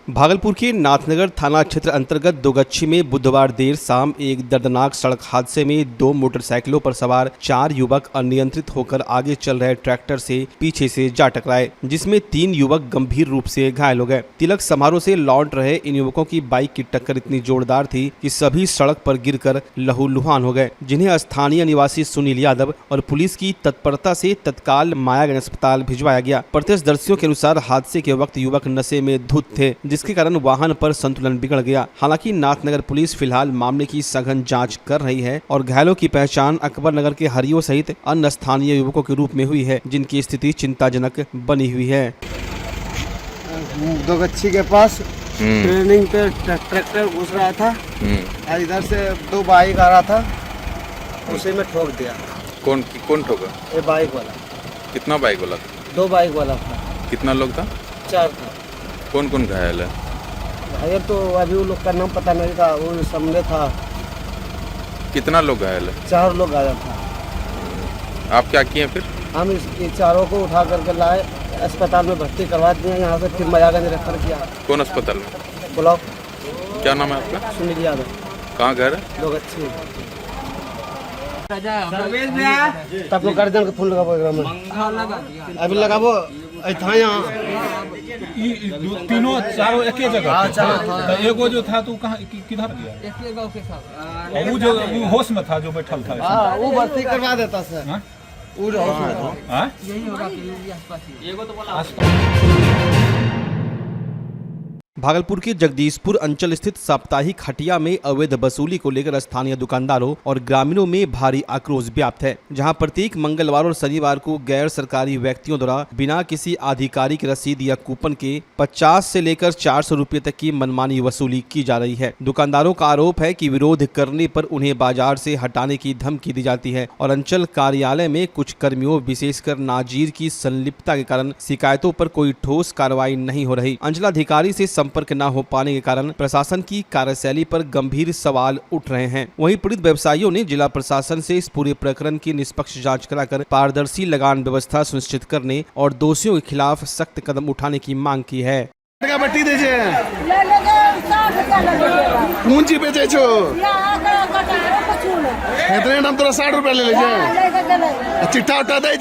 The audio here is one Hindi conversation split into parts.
भागलपुर के नाथनगर थाना क्षेत्र अंतर्गत दोगच्छी में बुधवार देर शाम एक दर्दनाक सड़क हादसे में दो मोटरसाइकिलों पर सवार 4 युवक अनियंत्रित होकर आगे चल रहे ट्रैक्टर से पीछे से जा टकराए, जिसमें 3 युवक गंभीर रूप से घायल हो गए। तिलक समारोह से लौट रहे इन युवकों की बाइक की टक्कर इतनी जोरदार थी कि सभी सड़क पर गिरकर लहूलुहान हो गए, जिन्हें स्थानीय निवासी सुनील यादव और पुलिस की तत्परता से तत्काल मायागंज अस्पताल भिजवाया गया। प्रत्यक्षदर्शियों के अनुसार हादसे के वक्त युवक नशे में धुत थे, जिसके कारण वाहन पर संतुलन बिगड़ गया। हालांकि नाथनगर पुलिस फिलहाल मामले की सघन जांच कर रही है और घायलों की पहचान अकबर नगर के हरियो सहित अन्य स्थानीय युवकों के रूप में हुई है, जिनकी स्थिति चिंताजनक बनी हुई है। दोगच्छी के पास ट्रेनिंग पे ट्रैक्टर घुस रहा था, इधर से 2 बाइक आ रहा था, उसी में ठोक दिया। कौन ठोका? ये बाइक वाला। कितना बाइक वाला? 2 बाइक वाला था। कितना लोग था? 4 था। कौन कौन घायल है? घायल तो अभी वो लोग का नाम पता नहीं था, वो सामने था। कितना लोग घायल है? 4 लोग घायल था। आप क्या किए फिर? हम इन चारों को उठा करके लाए, अस्पताल में भर्ती करवा दिए, यहाँ से फिर मायागंज रेफर किया। कौन अस्पताल में? ब्लॉक। क्या नाम है आपका? सुनील यादव। कहाँ घर है? दोगच्छी। तब लोग गार्जियन का फोन लगाबो अभी लगाबो था यहाँ। तीनों चारों एक ही जगह तो एगो जो था तो कहाँ किधर गया? वो जो होश में था, जो बैठल था, वो भर्ती करवा देता सर। वो जो होश में था यही होगा कि एगो तो बोला। भागलपुर के जगदीशपुर अंचल स्थित साप्ताहिक हटिया में अवैध वसूली को लेकर स्थानीय दुकानदारों और ग्रामीणों में भारी आक्रोश व्याप्त है, जहां प्रत्येक मंगलवार और शनिवार को गैर सरकारी व्यक्तियों द्वारा बिना किसी आधिकारिक रसीद या कूपन के 50 से लेकर 400 रुपए तक की मनमानी वसूली की जा रही है। दुकानदारों का आरोप है कि विरोध करने पर उन्हें बाजार से हटाने की धमकी दी जाती है और अंचल कार्यालय में कुछ कर्मियों विशेषकर नाजीर की संलिप्तता के कारण शिकायतों पर कोई ठोस कार्रवाई नहीं हो रही। अंचलाधिकारी से संपर्क न हो पाने के कारण प्रशासन की कार्यशैली पर गंभीर सवाल उठ रहे हैं। वहीं पीड़ित व्यवसायियों ने जिला प्रशासन से इस पूरे प्रकरण की निष्पक्ष जांच कराकर पारदर्शी लगान व्यवस्था सुनिश्चित करने और दोषियों के खिलाफ सख्त कदम उठाने की मांग की है। पूंजी बेचे छो इतने दाम तोरा 60 रुपया ले ले चिट्ठा उठा दे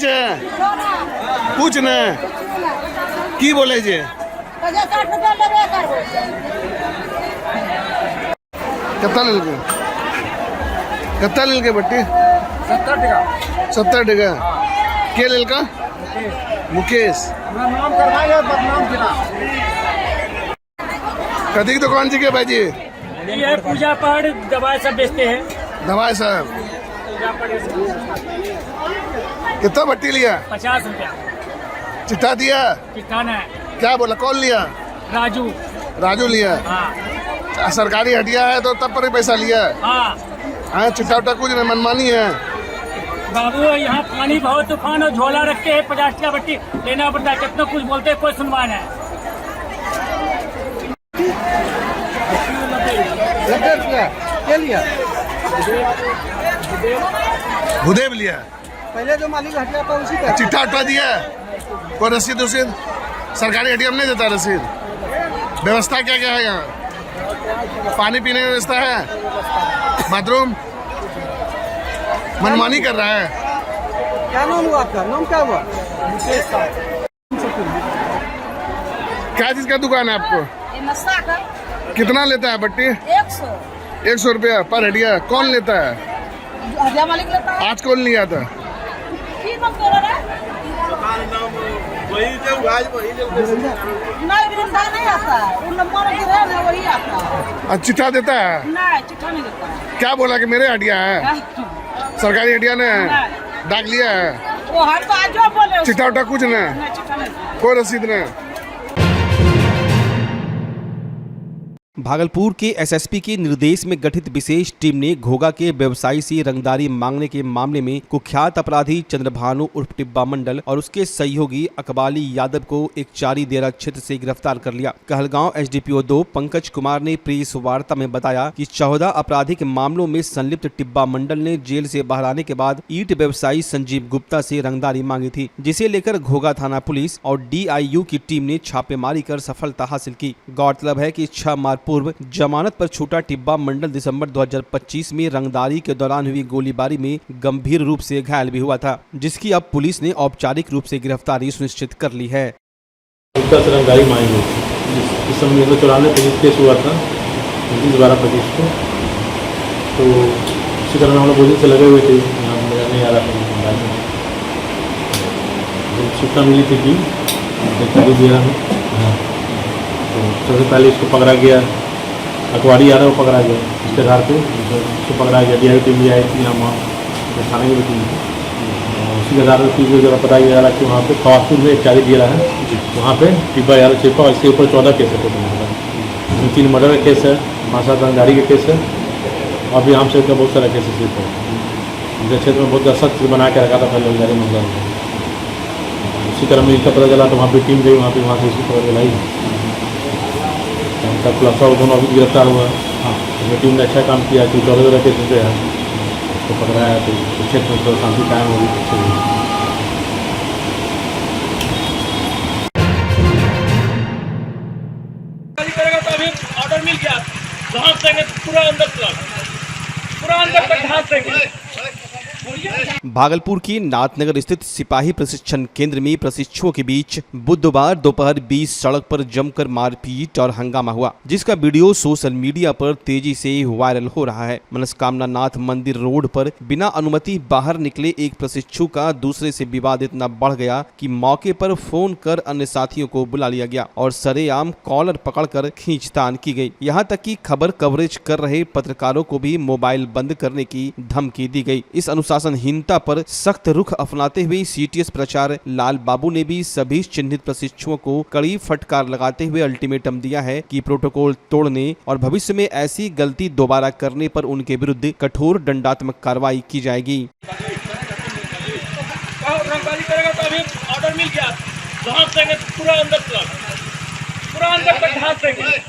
पूछ ने की बोले जे 60 रुपया लेबे करबो। कितना ले के बट्टी? 70 टका। के लेल का? मुकेश। नाम करवाइए, बदनाम किना। कदी की दुकान जी के भाई जी? ये पूजा पाठ दवाई सब बेचते हैं। दवाई सब कितना बट्टी लिया? 50 रुपया। चिट्ठा दिया? चिट्ठा है। क्या बोला? कौन लिया? राजू लिया। हाँ। सरकारी हटिया है तो तब पर ही पैसा लिया। हाँ। चिट्ठा उट्ठा कुछ नहीं, मनमानी है बाबू। यहाँ पानी बहुत तूफान और झोला रखते हैं, 50 का बट्टी लेना पड़ता है। कितना कुछ बोलते हैं, कोई सुनवाई नहीं। भूदेव लिया। पहले जो मालिक हटिया था उसी का चिट्ठा उठा दिया? कोई रसीद उसीद? सरकारी हटिया में नहीं देता रसीद। व्यवस्था क्या क्या है यहाँ? पानी पीने की व्यवस्था है? बाथरूम? मनमानी कर रहा है। क्या नाम हुआ आपका? नाम क्या हुआ? क्या चीज का दुकान है आपको? कितना लेता है बट्टी? 100 रुपया पर हटिया। कौन लेता है? मालिक लेता है। आज कौन लिया था? नहीं आता है, वो नंबर गिरा है वही आता है। चिट्ठा देता है? नहीं, चिट्ठा नहीं देता है। क्या बोला कि मेरे हटिया है? सरकारी हटिया ने डाक लिया है? वो हर तो आज जो बोले चिट्ठा उठा कुछ ने? चिट्ठा नहीं। कोई रसीद ने? भागलपुर के एसएसपी के निर्देश में गठित विशेष टीम ने घोगा के व्यवसायी से रंगदारी मांगने के मामले में कुख्यात अपराधी चंद्रभानु उर्फ टिब्बा मंडल और उसके सहयोगी अकबाली यादव को एक चारी देरा क्षेत्र से गिरफ्तार कर लिया। कहलगांव एसडीपीओ 2 पंकज कुमार ने प्रेस वार्ता में बताया कि 14 आपराधिक मामलों में संलिप्त टिब्बा मंडल ने जेल से बाहर आने के बाद ईंट व्यवसायी संजीव गुप्ता से रंगदारी मांगी थी, जिसे लेकर घोगा थाना पुलिस और डीआईयू की टीम ने छापेमारी कर सफलता हासिल की। गौरतलब है कि 6 मार्च पूर्व जमानत पर छूटा टिब्बा मंडल दिसंबर 2025 में रंगदारी के दौरान हुई गोलीबारी में गंभीर रूप से घायल भी हुआ था, जिसकी अब पुलिस ने औपचारिक रूप से गिरफ्तारी सुनिश्चित कर ली है। गुप्ता से रंगदारी मांगी गई। इस समय 1994 केस हुआ था 29/12/25 को, तो इसी तरह हम लोग बहुत दिन से लगे हुए थे, यहाँ मेरा नहीं आ रहा था। सूचना मिली थी कि दिया में तो सबसे पहले इसको पकड़ा गया, अखबारी आ रहा वो पकड़ा गया, इसके आधार पे उसको पकड़ा गया। डीआईयू टीम भी आई थी यहाँ थाने में टीम थी, उसी के आधार पर चीज़ जगह पता जा रहा कि वहाँ पे खवासपुर में एक चारी दिया रहा है, वहाँ पे टिब्बा यार छिपा और इसके ऊपर 14 केस है टोटल। 3 मर्डर का केस है, 5-7 रंगदारी का केस है और भी आम सेठ का बहुत सारा केसेस है। उनके क्षेत्र में बहुत सख्त बना के रखा था पहले रंगदारी मंगल। उसी तरह में इसका पता चला तो वहाँ पे टीम गई, वहाँ से इसको पता चलाई तब खुलासा दोनों अभी गिरफ्तार हुआ। हाँ, टीम ने अच्छा काम किया कि 14 केस जो है तो पकड़ाया, तो क्षेत्र में थोड़ा शांति कायम होगी। करेगा तो अभी ऑर्डर मिल गया, घास देंगे पूरा अंदर तक घास देंगे। भागलपुर की नाथनगर स्थित सिपाही प्रशिक्षण केंद्र में प्रशिक्षुओं के बीच बुधवार दोपहर 20 सड़क पर जमकर मारपीट और हंगामा हुआ, जिसका वीडियो सोशल मीडिया पर तेजी से वायरल हो रहा है। मनस्कामना नाथ मंदिर रोड पर बिना अनुमति बाहर निकले एक प्रशिक्षु का दूसरे से विवाद इतना बढ़ गया कि मौके पर फोन कर अन्य साथियों को बुला लिया गया और सरेआम कॉलर पकड़कर खींचतान की गई। यहाँ तक कि खबर कवरेज कर रहे पत्रकारों को भी मोबाइल बंद करने की धमकी दी गई। इस अनुशासनहीनता पर सख्त रुख अपनाते हुए सीटीएस प्राचार्य लाल बाबू ने भी सभी चिन्हित प्रशिक्षुओं को कड़ी फटकार लगाते हुए अल्टीमेटम दिया है कि प्रोटोकॉल तोड़ने और भविष्य में ऐसी गलती दोबारा करने पर उनके विरुद्ध कठोर दंडात्मक कार्रवाई की जाएगी। करेगा तो अभी ऑर्डर मिल गया, घास देंगे पूरा अंदर तक घास देंगे।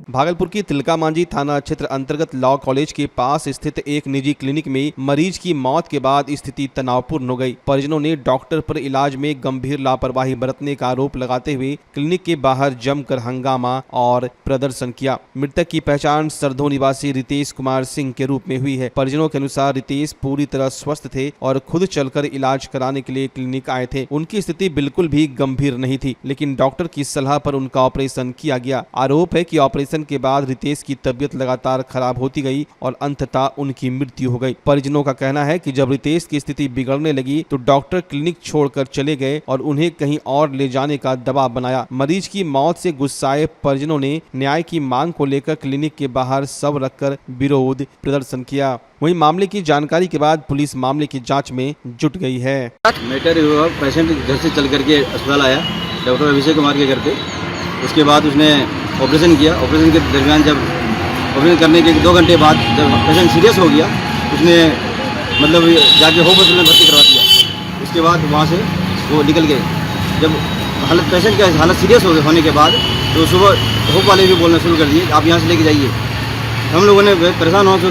भागलपुर की तिलका मांझी थाना क्षेत्र अंतर्गत लॉ कॉलेज के पास स्थित एक निजी क्लिनिक में मरीज की मौत के बाद स्थिति तनावपूर्ण हो गई। परिजनों ने डॉक्टर पर इलाज में गंभीर लापरवाही बरतने का आरोप लगाते हुए क्लिनिक के बाहर जमकर हंगामा और प्रदर्शन किया। मृतक की पहचान सरधो निवासी रितेश कुमार सिंह के रूप में हुई है। परिजनों के अनुसार रितेश पूरी तरह स्वस्थ थे और खुद चलकर इलाज कराने के लिए क्लिनिक आए थे। उनकी स्थिति बिल्कुल भी गंभीर नहीं थी, लेकिन डॉक्टर की सलाह पर उनका ऑपरेशन किया गया। आरोप है कि ऑपरेशन के बाद रितेश की तबीयत लगातार खराब होती गई और अंततः उनकी मृत्यु हो गई। परिजनों का कहना है कि जब रितेश की स्थिति बिगड़ने लगी तो डॉक्टर क्लिनिक छोड़कर चले गए और उन्हें कहीं और ले जाने का दबाव बनाया। मरीज की मौत से गुस्साए परिजनों ने न्याय की मांग को लेकर क्लिनिक के बाहर शव रखकर विरोध प्रदर्शन किया। वहीं मामले की जानकारी के बाद पुलिस मामले की जाँच में जुट गई है। मैटर हुआ, पेशेंट घर से चल करके अस्पताल आया डॉक्टर अभिषेक कुमार के घर पे। उसके बाद उसने ऑपरेशन किया। ऑपरेशन के दरमियान जब ऑपरेशन करने के 2 घंटे बाद जब पेशेंट सीरियस हो गया, उसने मतलब जाके हॉस्पिटल में भर्ती करवा दिया। उसके बाद वहाँ से वो निकल गए। जब पेशेंट की हालत सीरियस होने के बाद तो सुबह होप वाले भी बोलना शुरू कर दिए, आप यहाँ से लेके जाइए। हम लोगों ने परेशान होने से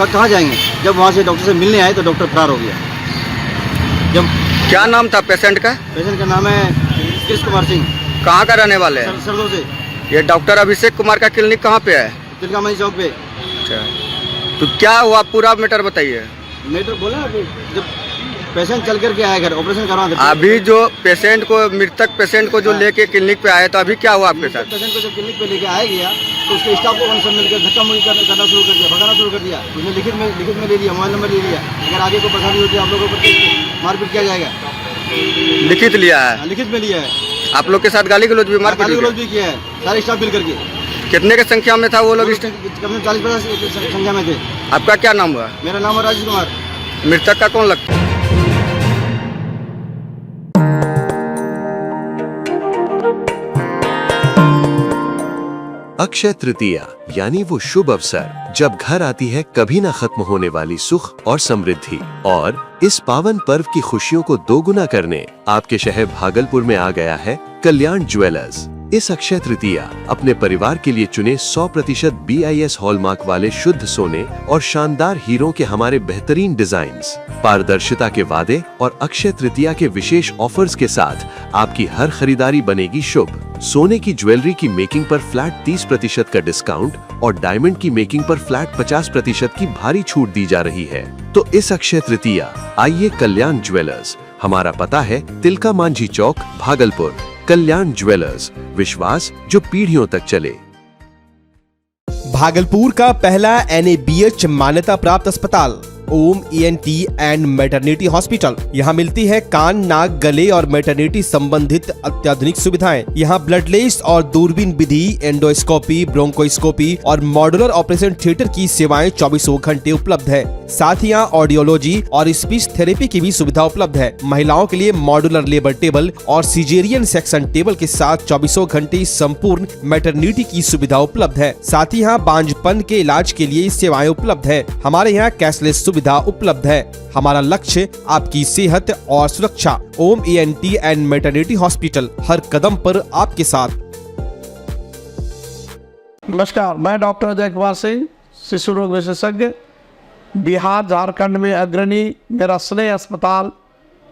कहाँ जाएंगे। जब वहाँ से डॉक्टर से मिलने आए तो डॉक्टर फरार हो गया। जब क्या नाम था पेशेंट का? पेशेंट का नाम है रितेश कुमार सिंह। कहाँ का रहने वाले हैं? सरदो से। ये डॉक्टर अभिषेक कुमार का क्लिनिक कहाँ पे है? तिलका मांझी चौक पे। अच्छा, तो क्या हुआ पूरा मैटर बताइए। मैटर बोला जब पेशेंट चल करके आया घर ऑपरेशन करवा। अभी जो पेशेंट को मृतक पेशेंट को जो लेके क्लिनिक पे आए तो अभी क्या हुआ आपके साथ? पेशेंट को जब क्लिनिक पे लेके आया गया तो उसके स्टाफ को सब मिलकर धक्का मुक्की करना शुरू कर दिया, भगाना शुरू कर दिया। उसने लिखित में ले लिया, मोबाइल नंबर ले लिया, अगर आगे को परेशानी होती है आप लोगों को मारपीट किया जाएगा। लिखित लिया है? लिखित में लिया है। आप लोग के साथ गाली गलौज भी मारपीट भी किया है, सारे स्टाफ मिल करके। कितने के संख्या में था वो लोग? 40-50 संख्या में थे। आपका क्या नाम हुआ? मेरा नाम है राजेश कुमार। मृतक का कौन लगता है? अक्षय तृतीया यानी वो शुभ अवसर जब घर आती है कभी न खत्म होने वाली सुख और समृद्धि। और इस पावन पर्व की खुशियों को दोगुना करने आपके शहर भागलपुर में आ गया है कल्याण ज्वेलर्स। इस अक्षय तृतीया अपने परिवार के लिए चुने 100% BIS हॉलमार्क वाले शुद्ध सोने और शानदार हीरों के हमारे बेहतरीन डिजाइन्स, पारदर्शिता के वादे और अक्षय तृतीया के विशेष ऑफर्स के साथ आपकी हर खरीदारी बनेगी शुभ। सोने की ज्वेलरी की मेकिंग पर फ्लैट 30% का डिस्काउंट और डायमंड की मेकिंग पर फ्लैट 50% की भारी छूट दी जा रही है। तो इस अक्षय तृतीया आइए कल्याण ज्वेलर्स। हमारा पता है तिलका मांझी चौक, भागलपुर। कल्याण ज्वेलर्स, विश्वास जो पीढ़ियों तक चले। भागलपुर का पहला NABH मान्यता प्राप्त अस्पताल ओम ENT एंड मैटरनिटी हॉस्पिटल। यहाँ मिलती है कान, नाक, गले और मैटरनिटी संबंधित अत्याधुनिक सुविधाएं। यहाँ ब्लडलेस और दूरबीन विधि, एंडोस्कोपी, ब्रोंकोस्कोपी और मॉड्यूलर ऑपरेशन थिएटर की सेवाएं 24 घंटे उपलब्ध है। साथ ही यहाँ ऑडियोलॉजी और स्पीच थेरेपी की भी सुविधा उपलब्ध है। महिलाओं के लिए मॉड्यूलर लेबर टेबल और सिजेरियन सेक्शन टेबल के साथ 24 घंटे संपूर्ण मैटरनिटी की सुविधा उपलब्ध है। साथ ही यहाँ बांझपन के इलाज के लिए सेवाएं उपलब्ध है। हमारे यहाँ कैशलेस सुविधा उपलब्ध है। हमारा लक्ष्य आपकी सेहत और सुरक्षा। ओम ENT एंड मैटरनिटी हॉस्पिटल, हर कदम पर आपके साथ। नमस्कार, मैं डॉक्टर अजय कुमार सिंह, शिशु रोग विशेषज्ञ, बिहार झारखंड में अग्रणी मेरा स्नेह अस्पताल,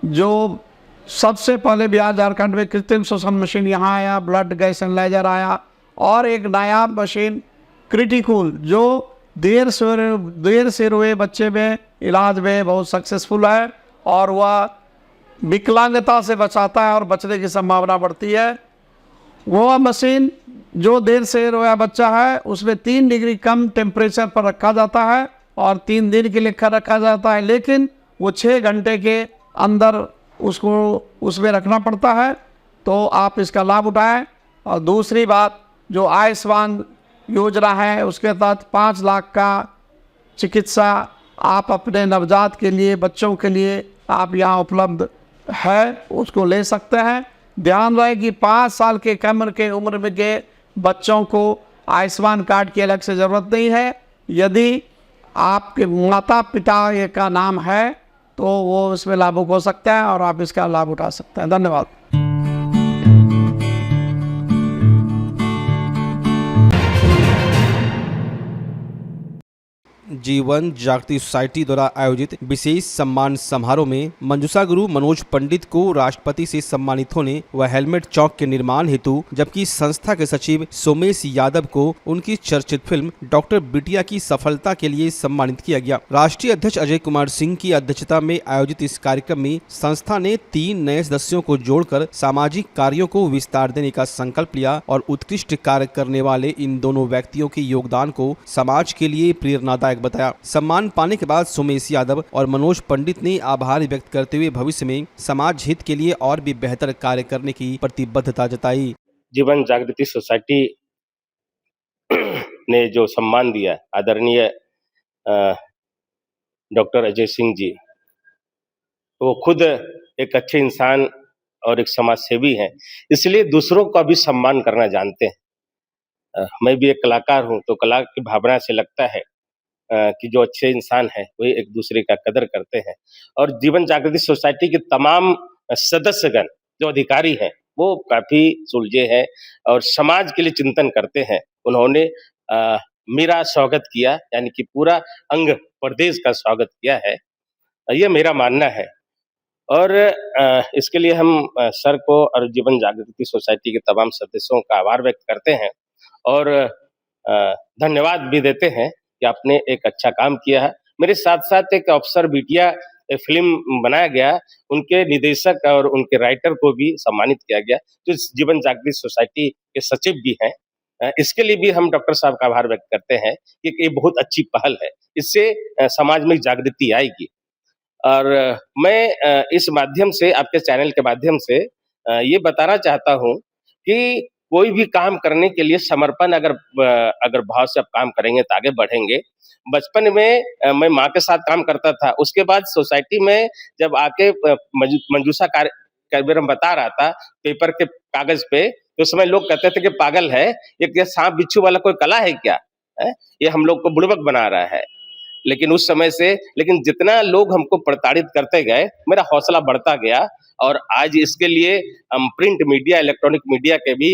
जो सबसे पहले बिहार झारखंड में कृत्रिम श्वसन मशीन यहाँ आया, ब्लड गैस एनालाइजर आया और एक नया मशीन क्रिटिकल जो देर से रोए बच्चे में इलाज में बहुत सक्सेसफुल है और वह विकलांगता से बचाता है और बचने की संभावना बढ़ती है। वह मशीन जो देर से रोया बच्चा है उसमें 3 डिग्री कम टेम्परेचर पर रखा जाता है और 3 दिन के लिए रखा जाता है, लेकिन वो 6 घंटे के अंदर उसको उसमें रखना पड़ता है। तो आप इसका लाभ उठाएं। और दूसरी बात, जो आयुष्मान योजना है उसके तहत 5 लाख का चिकित्सा आप अपने नवजात के लिए, बच्चों के लिए आप यहाँ उपलब्ध है, उसको ले सकते हैं। ध्यान रहे कि 5 साल के कम के उम्र में के बच्चों को आयुष्मान कार्ड की अलग से ज़रूरत नहीं है। यदि आपके माता पिता का नाम है तो वो इसमें लाभुक हो सकता है और आप इसका लाभ उठा सकते हैं। धन्यवाद। जीवन जागृति सोसाइटी द्वारा आयोजित विशेष सम्मान समारोह में मंजूषा गुरु मनोज पंडित को राष्ट्रपति से सम्मानित होने व हेलमेट चौक के निर्माण हेतु, जबकि संस्था के सचिव सोमेश यादव को उनकी चर्चित फिल्म डॉक्टर बिटिया की सफलता के लिए सम्मानित किया गया। राष्ट्रीय अध्यक्ष अजय कुमार सिंह की अध्यक्षता में आयोजित इस कार्यक्रम में संस्था ने 3 नए सदस्यों को जोड़कर सामाजिक कार्यों को विस्तार देने का संकल्प लिया और उत्कृष्ट कार्य करने वाले इन दोनों व्यक्तियों के योगदान को समाज के लिए प्रेरणादायक बताया। सम्मान पाने के बाद सोमेश यादव और मनोज पंडित ने आभार व्यक्त करते हुए भविष्य में समाज हित के लिए और भी बेहतर कार्य करने की प्रतिबद्धता जताई। जीवन जागृति सोसाइटी ने जो सम्मान दिया आदरणीय डॉक्टर अजय सिंह जी, वो खुद एक अच्छे इंसान और एक समाज सेवी हैं, इसलिए दूसरों का भी सम्मान करना जानते हैं। मैं भी एक कलाकार हूँ, तो कला की भावना से लगता है कि जो अच्छे इंसान हैं वही एक दूसरे का कदर करते हैं। और जीवन जागृति सोसाइटी के तमाम सदस्यगण जो अधिकारी हैं वो काफी सुलझे हैं और समाज के लिए चिंतन करते हैं। उन्होंने मेरा स्वागत किया, यानी कि पूरा अंग प्रदेश का स्वागत किया है, यह मेरा मानना है। और इसके लिए हम सर को और जीवन जागृति सोसाइटी के तमाम सदस्यों का आभार व्यक्त करते हैं और धन्यवाद भी देते हैं कि आपने एक अच्छा काम किया है। मेरे साथ साथ एक अफसर बिटिया फिल्म बनाया गया, उनके निदेशक और उनके राइटर को भी सम्मानित किया गया, जो जीवन जागृति सोसाइटी के सचिव भी हैं। इसके लिए भी हम डॉक्टर साहब का आभार व्यक्त करते हैं कि ये बहुत अच्छी पहल है, इससे समाज में जागृति आएगी। और मैं इस माध्यम से, आपके चैनल के माध्यम से ये बताना चाहता हूँ कि कोई भी काम करने के लिए समर्पण अगर भाव से आप काम करेंगे तो आगे बढ़ेंगे। बचपन में मैं माँ के साथ काम करता था, उसके बाद सोसाइटी में जब आके मंजूषा कई बार हम बता रहा था पेपर के कागज पे, तो उस समय लोग कहते थे कि पागल है ये सांप बिच्छू वाला कोई कला है क्या है? ये हम लोग को बुड़बक बना रहा है। लेकिन उस समय से जितना लोग हमको प्रताड़ित करते गए, मेरा हौसला बढ़ता गया और आज इसके लिए हम प्रिंट मीडिया, इलेक्ट्रॉनिक मीडिया के भी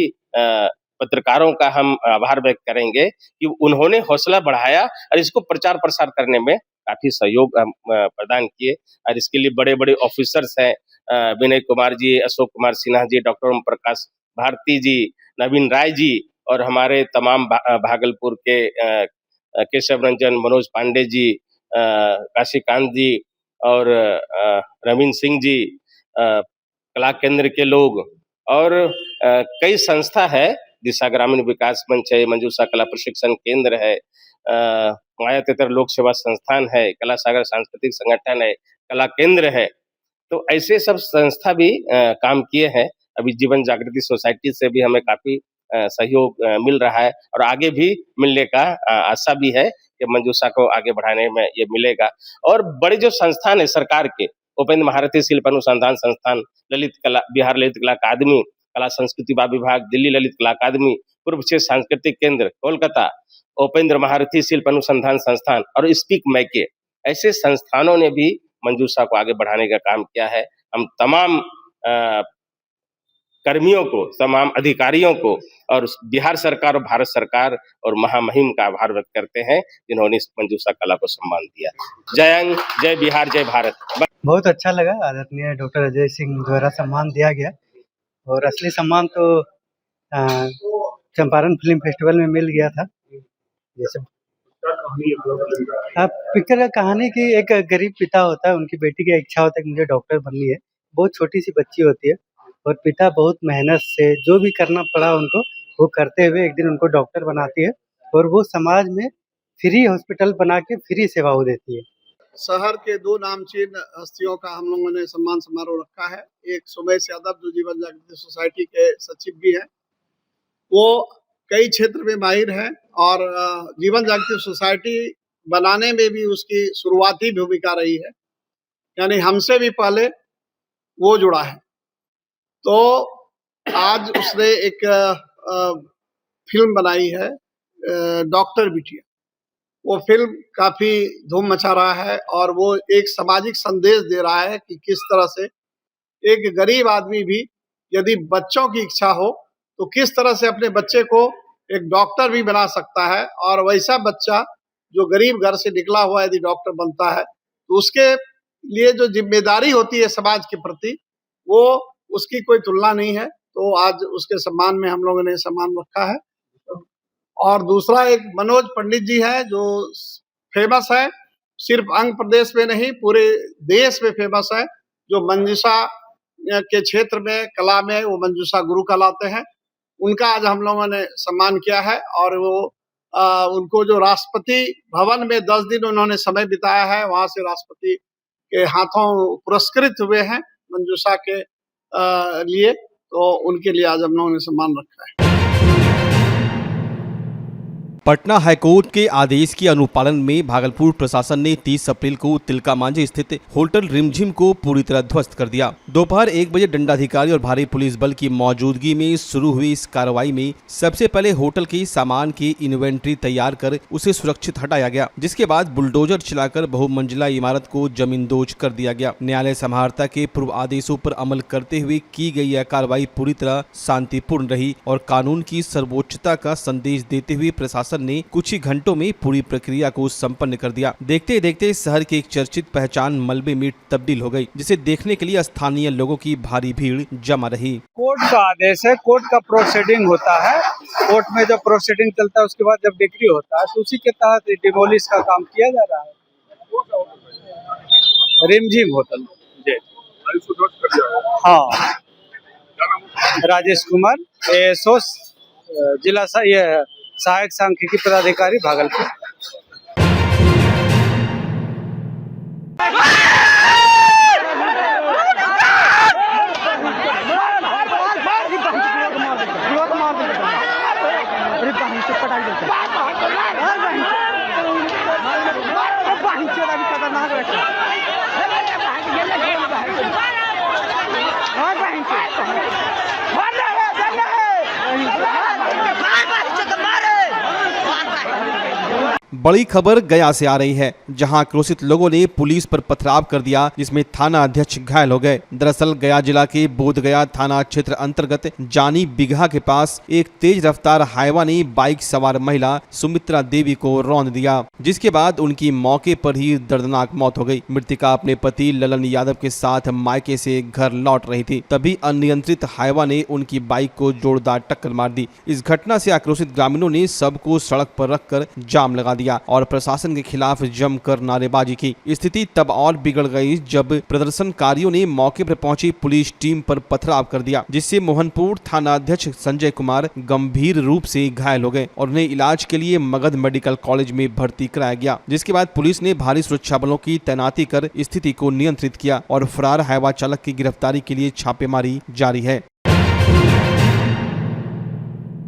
पत्रकारों का हम आभार व्यक्त करेंगे कि उन्होंने हौसला बढ़ाया और इसको प्रचार प्रसार करने में काफी सहयोग प्रदान किए। और इसके लिए बड़े बड़े ऑफिसर्स हैं, विनय कुमार जी, अशोक कुमार सिन्हा जी, डॉक्टर ओम प्रकाश भारती जी, नवीन राय जी और हमारे तमाम भागलपुर के केशव रंजन, मनोज पांडे जी, काशीकांत जी और रवीन सिंह जी, कला केंद्र के लोग और कई संस्था है, दिशा ग्रामीण विकास मंच है, मंजूषा कला प्रशिक्षण केंद्र है, माया तेतर लोक सेवा संस्थान है, कला सागर सांस्कृतिक संगठन है, कला केंद्र है। तो ऐसे सब संस्था भी काम किए हैं। अभी जीवन जागृति सोसाइटी से भी हमें काफी सहयोग मिल रहा है और आगे भी मिलने का आशा भी है कि मंजूषा को आगे बढ़ाने में ये मिलेगा। और बड़े जो संस्थान है सरकार के, उपेंद्र महारथी शिल्प अनुसंधान संस्थान, ललित कला, बिहार ललित कला अकादमी, कला संस्कृति विभाग, दिल्ली ललित कला अकादमी, पूर्व क्षेत्र सांस्कृतिक केंद्र कोलकाता, उपेंद्र महारथी शिल्प अनुसंधान संस्थान और स्पीक मैके, ऐसे संस्थानों ने भी मंजूषा को आगे बढ़ाने का काम किया है। हम तमाम कर्मियों को, तमाम अधिकारियों को और बिहार सरकार और भारत सरकार और महामहिम का आभार व्यक्त करते हैं जिन्होंने इस मंजूषा कला को सम्मान दिया। जय अंग, जय बिहार, जय भारत। बहुत अच्छा लगा, आदरणीय डॉक्टर अजय सिंह द्वारा सम्मान दिया गया और असली सम्मान तो चंपारण फिल्म फेस्टिवल में मिल गया था। जैसे पिक्चर कहानी की एक गरीब पिता होता है, उनकी बेटी की इच्छा होता है कि मुझे डॉक्टर बननी है। बहुत छोटी सी बच्ची होती है और पिता बहुत मेहनत से जो भी करना पड़ा उनको वो करते हुए एक दिन उनको डॉक्टर बनाती है और वो समाज में फ्री हॉस्पिटल बना के फ्री सेवाओं देती है। शहर के दो नामचीन हस्तियों का हम लोगों ने सम्मान समारोह रखा है। एक सुमेश यादव जो जीवन जागृति सोसाइटी के सचिव भी हैं, वो कई क्षेत्र में माहिर हैं और जीवन जागृति सोसाइटी बनाने में भी उसकी शुरुआती भूमिका रही है, यानी हमसे भी पहले वो जुड़ा है। तो आज उसने एक फिल्म बनाई है डॉक्टर बिटिया। वो फिल्म काफी धूम मचा रहा है और वो एक सामाजिक संदेश दे रहा है कि किस तरह से एक गरीब आदमी भी यदि बच्चों की इच्छा हो तो किस तरह से अपने बच्चे को एक डॉक्टर भी बना सकता है। और वैसा बच्चा जो गरीब घर से निकला हुआ यदि डॉक्टर बनता है तो उसके लिए जो जिम्मेदारी होती है समाज के प्रति, वो उसकी कोई तुलना नहीं है। तो आज उसके सम्मान में हम लोगों ने सम्मान रखा है। और दूसरा एक मनोज पंडित जी है जो फेमस है, सिर्फ आंध्र प्रदेश में नहीं पूरे देश में फेमस है, जो मंजूषा के क्षेत्र में कला में वो मंजूषा गुरु कहलाते हैं। उनका आज हम लोगों ने सम्मान किया है और वो उनको जो राष्ट्रपति भवन में 10 दिन उन्होंने समय बिताया है, वहां से राष्ट्रपति के हाथों पुरस्कृत हुए हैं मंजूषा के लिए, तो उनके लिए आज हम लोगों ने सम्मान रखा है। पटना हाईकोर्ट के आदेश के अनुपालन में भागलपुर प्रशासन ने 30 अप्रैल को तिलका मांझी स्थित होटल रिमझिम को पूरी तरह ध्वस्त कर दिया। दोपहर 1 बजे दंडाधिकारी और भारी पुलिस बल की मौजूदगी में शुरू हुई इस कार्रवाई में सबसे पहले होटल के सामान की इन्वेंट्री तैयार कर उसे सुरक्षित हटाया गया, जिसके बाद बुलडोजर चलाकर बहुमंजिला इमारत को जमींदोज कर दिया गया। न्यायालय समाहर्ता के पूर्व आदेशों पर अमल करते हुए की गई यह कार्रवाई पूरी तरह शांतिपूर्ण रही और कानून की सर्वोच्चता का संदेश देते हुए प्रशासन ने कुछ ही घंटों में पूरी प्रक्रिया को संपन्न कर दिया। देखते देखते शहर की एक चर्चित पहचान मलबे में तब्दील हो गई, जिसे देखने के लिए स्थानीय लोगों की भारी भीड़ जमा रही। कोर्ट का आदेश है, कोर्ट का प्रोसीडिंग होता है, कोर्ट में जब प्रोसीडिंग चलता है उसके बाद जब डिग्री होता है तो उसी के तहत डिमोलिश का काम किया जा रहा है। रिमझिम होटल जी, हाँ, राजेश कुमार एएसओ जिला ये सहायक सांख्यिकी पदाधिकारी भागलपुर। खतरनाक बड़ी खबर गया से आ रही है, जहां आक्रोशित लोगों ने पुलिस पर पथराव कर दिया, जिसमें थाना अध्यक्ष घायल हो गए। दरअसल गया जिला के बोधगया थाना क्षेत्र अंतर्गत जानी बिगहा के पास एक तेज रफ्तार हाईवा ने बाइक सवार महिला सुमित्रा देवी को रौंद दिया, जिसके बाद उनकी मौके पर ही दर्दनाक मौत हो गई। मृतका अपने पति ललन यादव के साथ मायके से घर लौट रही थी, तभी अनियंत्रित हाईवा ने उनकी बाइक को जोरदार टक्कर मार दी। इस घटना से आक्रोशित ग्रामीणों ने सबको सड़क पर रखकर जाम लगा दिया और प्रशासन के खिलाफ जमकर नारेबाजी की। स्थिति तब और बिगड़ गई जब प्रदर्शनकारियों ने मौके पर पहुंची पुलिस टीम पर पथराव कर दिया, जिससे मोहनपुर थाना अध्यक्ष संजय कुमार गंभीर रूप से घायल हो गए और उन्हें इलाज के लिए मगध मेडिकल कॉलेज में भर्ती कराया गया। जिसके बाद पुलिस ने भारी सुरक्षा बलों की तैनाती कर स्थिति को नियंत्रित किया और फरार हाईवा चालक की गिरफ्तारी के लिए छापेमारी जारी है।